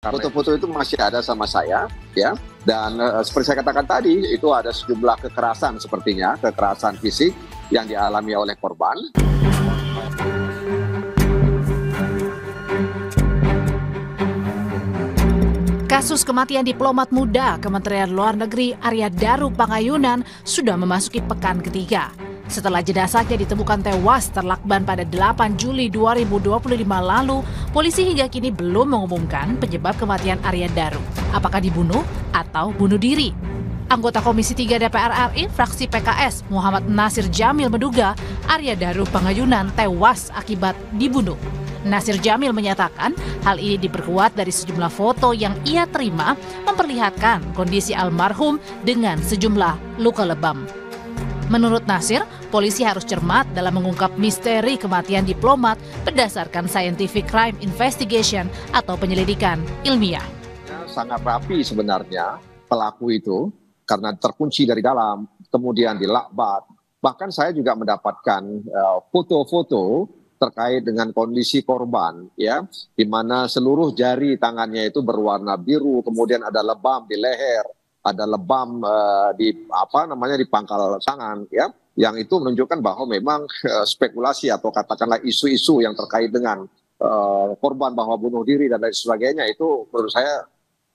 Foto-foto itu masih ada sama saya, ya. Dan seperti saya katakan tadi, itu ada sejumlah kekerasan sepertinya, kekerasan fisik yang dialami oleh korban. Kasus kematian diplomat muda Kementerian Luar Negeri Arya Daru Pangayunan sudah memasuki pekan ketiga. Setelah jenazahnya ditemukan tewas terlakban pada 8 Juli 2025 lalu, polisi hingga kini belum mengumumkan penyebab kematian Arya Daru. Apakah dibunuh atau bunuh diri? Anggota Komisi 3 DPR RI fraksi PKS Muhammad Nasir Jamil menduga Arya Daru Pangayunan tewas akibat dibunuh. Nasir Jamil menyatakan hal ini diperkuat dari sejumlah foto yang ia terima memperlihatkan kondisi almarhum dengan sejumlah luka lebam. Menurut Nasir, polisi harus cermat dalam mengungkap misteri kematian diplomat berdasarkan scientific crime investigation atau penyelidikan ilmiah. Sangat rapi sebenarnya pelaku itu karena terkunci dari dalam, kemudian dilakbat. Bahkan saya juga mendapatkan foto-foto terkait dengan kondisi korban, ya, di mana seluruh jari tangannya itu berwarna biru, kemudian ada lebam di leher, ada lebam di pangkal tangan, ya, yang itu menunjukkan bahwa memang spekulasi atau katakanlah isu-isu yang terkait dengan korban bahwa bunuh diri dan lain sebagainya itu menurut saya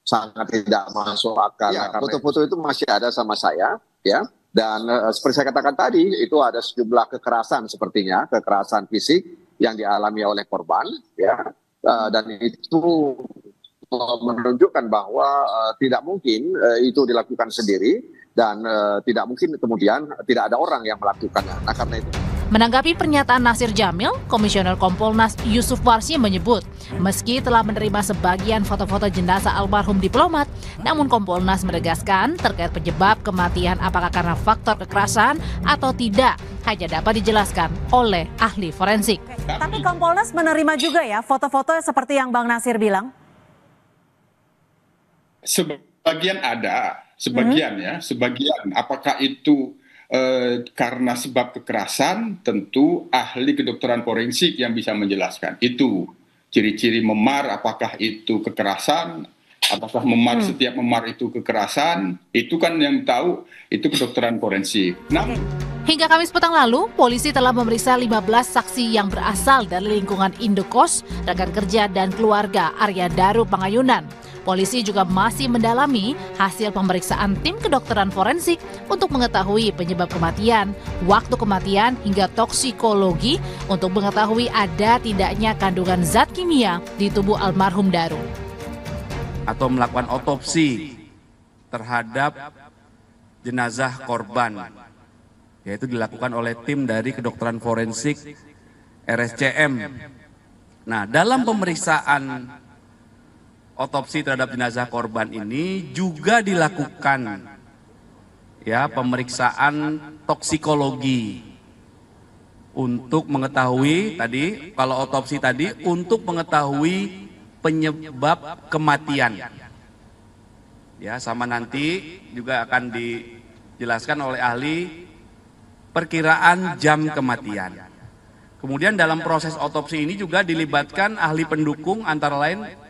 sangat tidak masuk akal. Ya, foto-foto itu masih ada sama saya, ya. Dan seperti saya katakan tadi, itu ada sejumlah kekerasan sepertinya, kekerasan fisik yang dialami oleh korban, ya, dan itu menunjukkan bahwa tidak mungkin itu dilakukan sendiri dan tidak mungkin kemudian tidak ada orang yang melakukannya. Nah, karena itu. Menanggapi pernyataan Nasir Jamil, Komisioner Kompolnas Yusuf Warsi menyebut, meski telah menerima sebagian foto-foto jenazah almarhum diplomat, namun Kompolnas menegaskan terkait penyebab kematian apakah karena faktor kekerasan atau tidak, hanya dapat dijelaskan oleh ahli forensik. Tapi Kompolnas menerima juga ya foto-foto seperti yang Bang Nasir bilang? Sebagian ada, sebagian ya, sebagian. Apakah itu karena sebab kekerasan, tentu ahli kedokteran forensik yang bisa menjelaskan. Itu ciri-ciri memar, apakah itu kekerasan, apakah memar setiap memar itu kekerasan, itu kan yang tahu itu kedokteran forensik. Hingga Kamis petang lalu, polisi telah memeriksa 15 saksi yang berasal dari lingkungan Indokos, rekan kerja dan keluarga Arya Daru Pangayunan. Polisi juga masih mendalami hasil pemeriksaan tim kedokteran forensik untuk mengetahui penyebab kematian, waktu kematian hingga toksikologi untuk mengetahui ada tidaknya kandungan zat kimia di tubuh almarhum Daru. Atau melakukan otopsi terhadap jenazah korban, yaitu dilakukan oleh tim dari kedokteran forensik RSCM. Nah, dalam pemeriksaan otopsi terhadap jenazah korban ini juga dilakukan ya pemeriksaan toksikologi untuk mengetahui tadi, kalau otopsi tadi untuk mengetahui penyebab kematian. Ya, sama nanti juga akan dijelaskan oleh ahli perkiraan jam kematian. Kemudian dalam proses otopsi ini juga dilibatkan ahli pendukung antara lain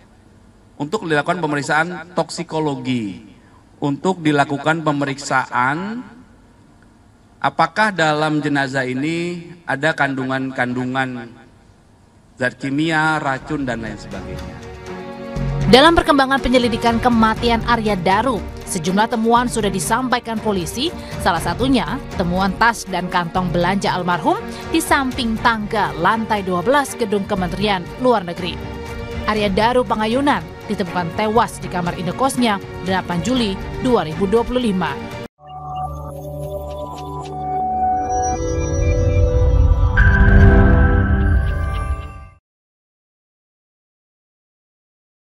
untuk dilakukan pemeriksaan toksikologi, untuk dilakukan pemeriksaan apakah dalam jenazah ini ada kandungan-kandungan zat kimia, racun, dan lain sebagainya. Dalam perkembangan penyelidikan kematian Arya Daru, sejumlah temuan sudah disampaikan polisi, salah satunya temuan tas dan kantong belanja almarhum di samping tangga lantai 12 gedung Kementerian Luar Negeri. Arya Daru Pangayunan ditemukan tewas di kamar indekosnya 8 Juli 2025.